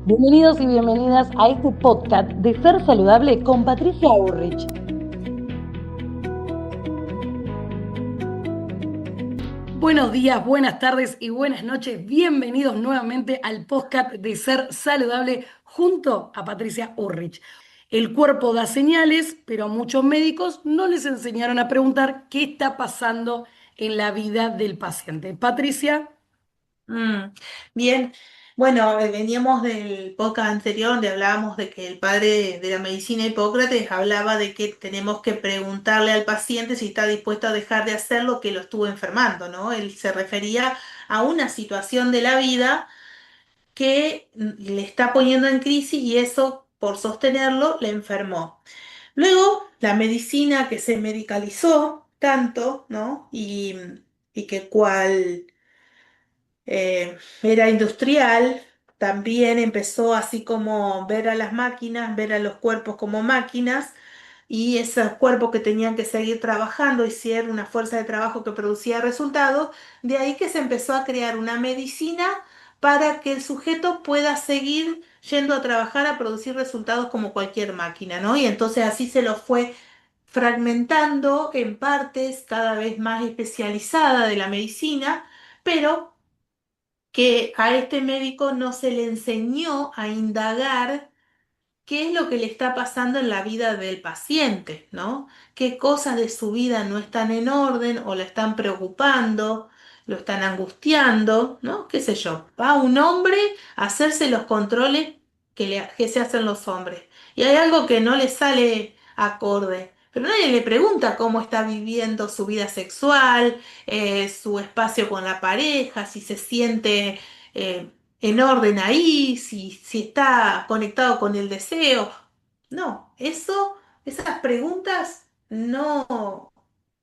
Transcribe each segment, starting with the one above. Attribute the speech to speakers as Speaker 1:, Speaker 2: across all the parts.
Speaker 1: Bienvenidos y bienvenidas a este podcast de Ser Saludable con Patricia Urrich. Buenos días, buenas tardes y buenas noches. Bienvenidos nuevamente al podcast de Ser Saludable junto a Patricia Urrich. El cuerpo da señales, pero a muchos médicos no les enseñaron a preguntar qué está pasando en la vida del paciente. Patricia.
Speaker 2: Mm, bien, bueno, veníamos del podcast anterior donde hablábamos de que el padre de la medicina Hipócrates hablaba de que tenemos que preguntarle al paciente si está dispuesto a dejar de hacer lo que lo estuvo enfermando, ¿no? Él se refería a una situación de la vida que le está poniendo en crisis y eso, por sostenerlo, le enfermó. Luego, la medicina que se medicalizó tanto, ¿no? Y que cual era industrial, también empezó así como ver a las máquinas, ver a los cuerpos como máquinas y esos cuerpos que tenían que seguir trabajando y ser una fuerza de trabajo que producía resultados, de ahí que se empezó a crear una medicina para que el sujeto pueda seguir yendo a trabajar a producir resultados como cualquier máquina, ¿no? Y entonces así se lo fue fragmentando en partes cada vez más especializadas de la medicina, pero que a este médico no se le enseñó a indagar qué es lo que le está pasando en la vida del paciente, ¿no? ¿Qué cosas de su vida no están en orden o le están preocupando, lo están angustiando, ¿no? ¿Qué sé yo? Va un hombre a hacerse los controles que se hacen los hombres. Y hay algo que no le sale acorde. Pero nadie le pregunta cómo está viviendo su vida sexual, su espacio con la pareja, si se siente en orden ahí, si está conectado con el deseo. No, esas preguntas no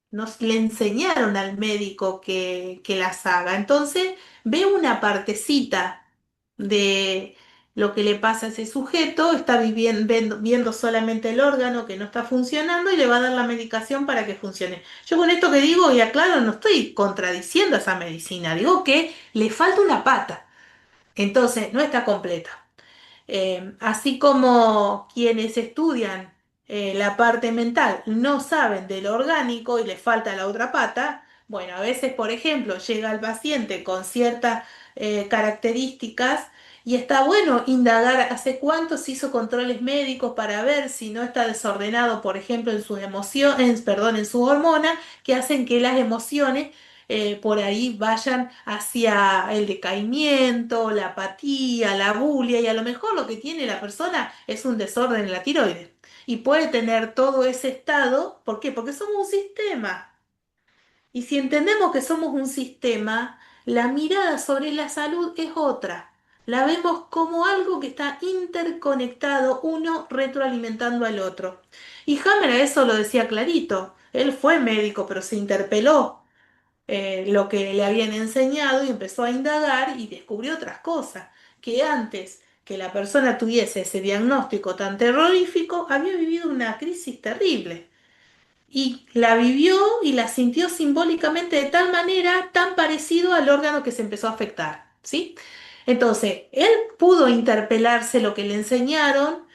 Speaker 2: nos le enseñaron al médico que las haga. Entonces, ve una partecita de lo que le pasa a ese sujeto, está viendo solamente el órgano que no está funcionando y le va a dar la medicación para que funcione. Yo con esto que digo y aclaro, no estoy contradiciendo esa medicina, digo que le falta una pata. Entonces, no está completa. Así como quienes estudian la parte mental no saben de lo orgánico y les falta la otra pata, bueno, a veces, por ejemplo, llega el paciente con ciertas características y está bueno indagar hace cuánto se hizo controles médicos para ver si no está desordenado, por ejemplo, en sus emociones, perdón, en sus hormonas, que hacen que las emociones por ahí vayan hacia el decaimiento, la apatía, la bulia, y a lo mejor lo que tiene la persona es un desorden en la tiroides. Y puede tener todo ese estado, ¿por qué? Porque somos un sistema. Y si entendemos que somos un sistema, la mirada sobre la salud es otra. La vemos como algo que está interconectado, uno retroalimentando al otro. Y Hammer a eso lo decía clarito. Él fue médico, pero se interpeló lo que le habían enseñado y empezó a indagar y descubrió otras cosas, que antes que la persona tuviese ese diagnóstico tan terrorífico, había vivido una crisis terrible. Y la vivió y la sintió simbólicamente de tal manera, tan parecido al órgano que se empezó a afectar, ¿sí? Entonces, él pudo interpelarse lo que le enseñaron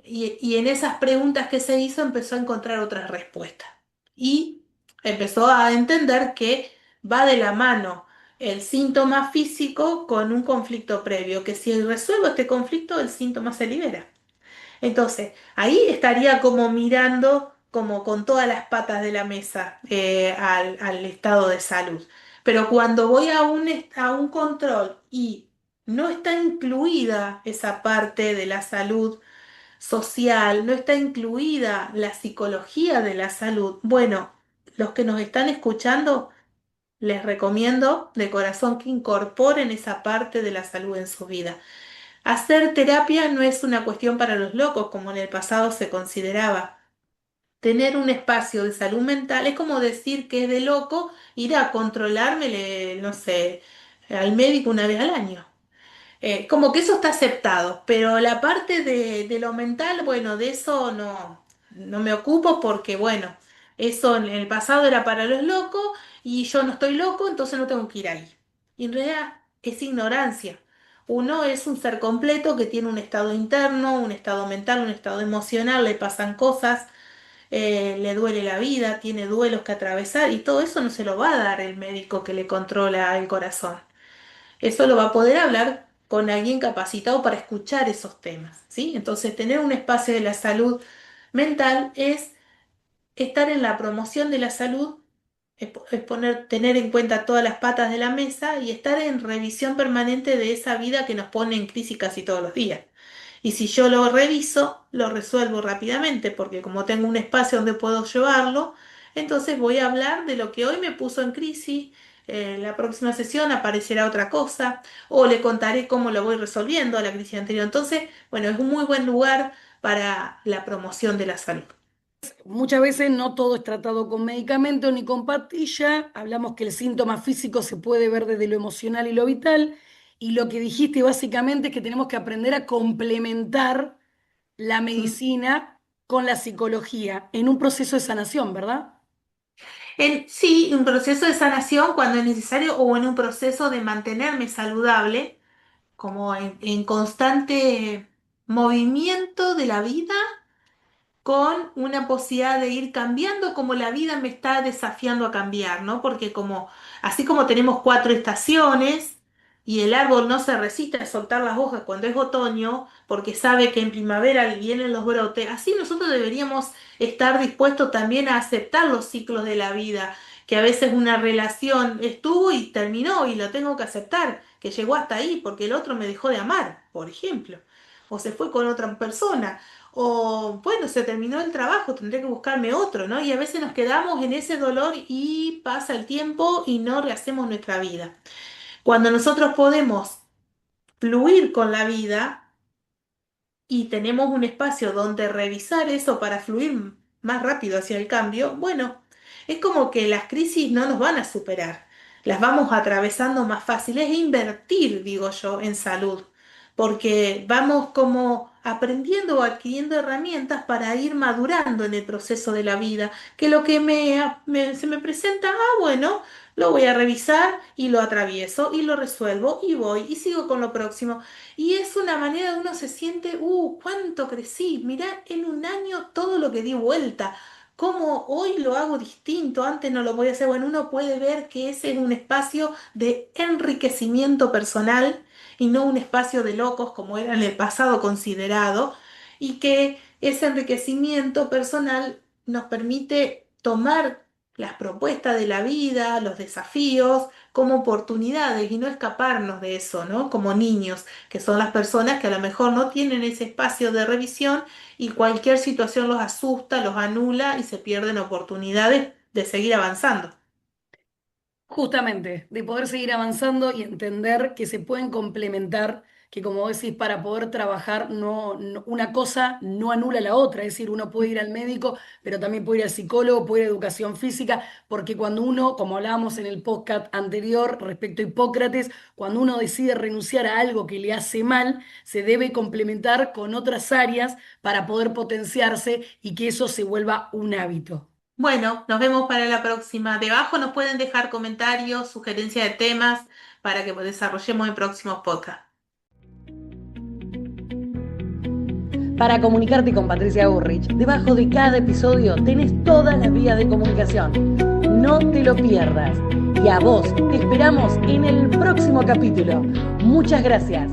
Speaker 2: y en esas preguntas que se hizo empezó a encontrar otras respuestas. Y empezó a entender que va de la mano el síntoma físico con un conflicto previo, que si resuelvo este conflicto, el síntoma se libera. Entonces, ahí estaría como mirando como con todas las patas de la mesa al estado de salud. Pero cuando voy a un control y no está incluida esa parte de la salud, social, no está incluida la psicología de la salud. Bueno, los que nos están escuchando, les recomiendo de corazón que incorporen esa parte de la salud en su vida. Hacer terapia no es una cuestión para los locos, como en el pasado se consideraba. Tener un espacio de salud mental es como decir que es de loco ir a controlarme, no sé, al médico una vez al año. Como que eso está aceptado, pero la parte de lo mental, bueno, de eso no me ocupo porque, bueno, eso en el pasado era para los locos y yo no estoy loco, entonces no tengo que ir ahí. Y en realidad es ignorancia. Uno es un ser completo que tiene un estado interno, un estado mental, un estado emocional, le pasan cosas, le duele la vida, tiene duelos que atravesar y todo eso no se lo va a dar el médico que le controla el corazón. Eso lo va a poder hablar con alguien capacitado para escuchar esos temas, ¿sí? Entonces, tener un espacio de la salud mental es estar en la promoción de la salud, es tener en cuenta todas las patas de la mesa y estar en revisión permanente de esa vida que nos pone en crisis casi todos los días. Y si yo lo reviso, lo resuelvo rápidamente, porque como tengo un espacio donde puedo llevarlo, entonces voy a hablar de lo que hoy me puso en crisis. La próxima sesión aparecerá otra cosa, o le contaré cómo lo voy resolviendo a la crisis anterior. Entonces, bueno, es un muy buen lugar para la promoción de la salud.
Speaker 1: Muchas veces no todo es tratado con medicamento ni con pastilla. Hablamos que el síntoma físico se puede ver desde lo emocional y lo vital. Y lo que dijiste básicamente es que tenemos que aprender a complementar la medicina con la psicología en un proceso de sanación, ¿verdad?
Speaker 2: Sí, un proceso de sanación cuando es necesario o en un proceso de mantenerme saludable, como en constante movimiento de la vida con una posibilidad de ir cambiando como la vida me está desafiando a cambiar, ¿no? Porque como, así como tenemos cuatro estaciones y el árbol no se resiste a soltar las hojas cuando es otoño, porque sabe que en primavera vienen los brotes, así nosotros deberíamos estar dispuestos también a aceptar los ciclos de la vida, que a veces una relación estuvo y terminó y lo tengo que aceptar, que llegó hasta ahí porque el otro me dejó de amar, por ejemplo, o se fue con otra persona. O bueno, se terminó el trabajo, tendré que buscarme otro, ¿no? Y a veces nos quedamos en ese dolor y pasa el tiempo y no rehacemos nuestra vida. Cuando nosotros podemos fluir con la vida, y tenemos un espacio donde revisar eso para fluir más rápido hacia el cambio, bueno, es como que las crisis no nos van a superar, las vamos atravesando más fácil, es invertir, digo yo, en salud, porque vamos como aprendiendo o adquiriendo herramientas para ir madurando en el proceso de la vida, que lo que se me presenta, bueno, lo voy a revisar y lo atravieso y lo resuelvo y voy y sigo con lo próximo. Y es una manera de uno se siente, cuánto crecí, mirá en un año todo lo que di vuelta, cómo hoy lo hago distinto, antes no lo podía hacer. Bueno, uno puede ver que ese es un espacio de enriquecimiento personal y no un espacio de locos como era en el pasado considerado, y que ese enriquecimiento personal nos permite tomar las propuestas de la vida, los desafíos, como oportunidades y no escaparnos de eso, ¿no? Como niños, que son las personas que a lo mejor no tienen ese espacio de revisión y cualquier situación los asusta, los anula y se pierden oportunidades de seguir avanzando.
Speaker 1: Justamente, de poder seguir avanzando y entender que se pueden complementar, que como decís, para poder trabajar, una cosa no anula la otra, es decir, uno puede ir al médico, pero también puede ir al psicólogo, puede ir a educación física, porque cuando uno, como hablábamos en el podcast anterior respecto a Hipócrates, cuando uno decide renunciar a algo que le hace mal, se debe complementar con otras áreas para poder potenciarse y que eso se vuelva un hábito.
Speaker 2: Bueno, nos vemos para la próxima. Debajo nos pueden dejar comentarios, sugerencias de temas para que desarrollemos en próximos podcasts.
Speaker 1: Para comunicarte con Patricia Burrich, debajo de cada episodio tenés todas las vías de comunicación. No te lo pierdas. Y a vos te esperamos en el próximo capítulo. Muchas gracias.